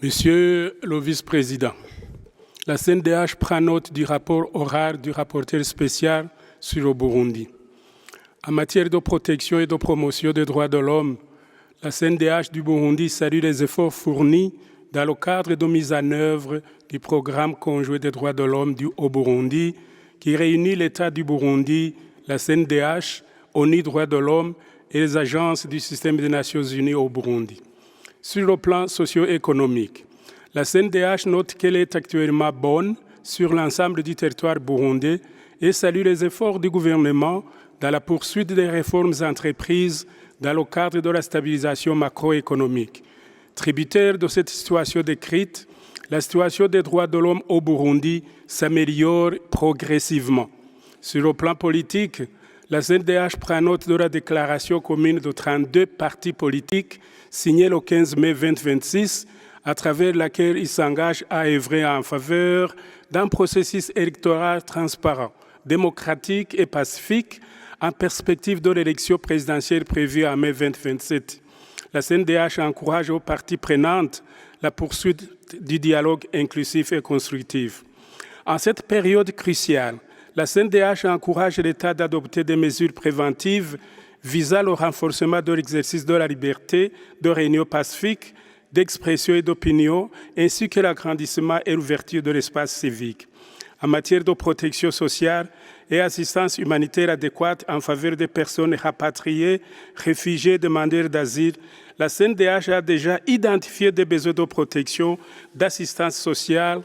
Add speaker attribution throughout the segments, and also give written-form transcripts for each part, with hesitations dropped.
Speaker 1: Monsieur le vice-président, la CNDH prend note du rapport oral du rapporteur spécial sur le Burundi. En matière de protection et de promotion des droits de l'homme, la CNDH du Burundi salue les efforts fournis dans le cadre de mise en œuvre du programme conjoint des droits de l'homme au Burundi, qui réunit l'État du Burundi, la CNDH, ONU Droits de l'homme et les agences du système des Nations Unies au Burundi. Sur le plan socio-économique, la CNDH note qu'elle est actuellement bonne sur l'ensemble du territoire burundais et salue les efforts du gouvernement dans la poursuite des réformes entreprises dans le cadre de la stabilisation macroéconomique. Tributaire de cette situation décrite, la situation des droits de l'homme au Burundi s'améliore progressivement. Sur le plan politique, la CNDH prend note de la déclaration commune de 32 partis politiques signée le 15 mai 2026, à travers laquelle il s'engage à œuvrer en faveur d'un processus électoral transparent, démocratique et pacifique en perspective de l'élection présidentielle prévue en mai 2027. La CNDH encourage aux parties prenantes la poursuite du dialogue inclusif et constructif. En cette période cruciale, la CNDH encourage l'État d'adopter des mesures préventives visant le renforcement de l'exercice de la liberté de réunion pacifique, d'expression et d'opinion, ainsi que l'agrandissement et l'ouverture de l'espace civique. En matière de protection sociale et assistance humanitaire adéquate en faveur des personnes rapatriées, réfugiées, demandeurs d'asile, la CNDH a déjà identifié des besoins de protection, d'assistance sociale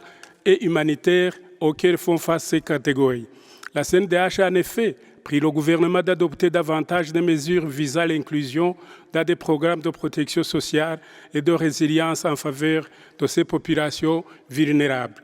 Speaker 1: et humanitaire auxquels font face ces catégories. La CNDH a en effet pris le gouvernement d'adopter davantage de mesures visant l'inclusion dans des programmes de protection sociale et de résilience en faveur de ces populations vulnérables.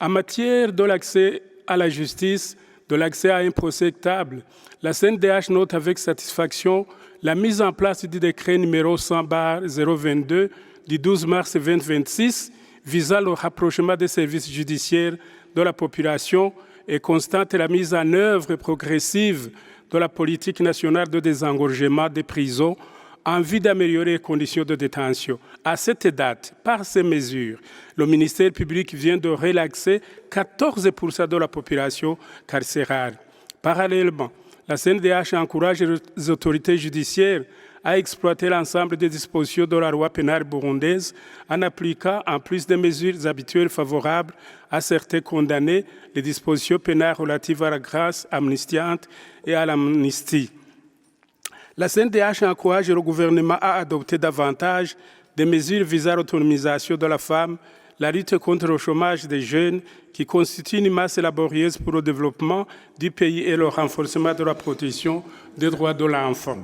Speaker 1: En matière de l'accès à la justice, de l'accès à un procès équitable, la CNDH note avec satisfaction la mise en place du décret numéro 100/022 du 12 mars 2026 visant le rapprochement des services judiciaires de la population et constate la mise en œuvre progressive de la politique nationale de désengorgement des prisons en vue d'améliorer les conditions de détention. À cette date, par ces mesures, le ministère public vient de relaxer 14% de la population carcérale. Parallèlement, la CNDH encourage les autorités judiciaires à exploiter l'ensemble des dispositions de la loi pénale burundaise en appliquant, en plus des mesures habituelles favorables à certains condamnés, les dispositions pénales relatives à la grâce amnistiante et à l'amnistie. La CNDH encourage le gouvernement à adopter davantage des mesures visant à l'autonomisation de la femme, la lutte contre le chômage des jeunes, qui constitue une masse laborieuse pour le développement du pays et le renforcement de la protection des droits de l'enfant.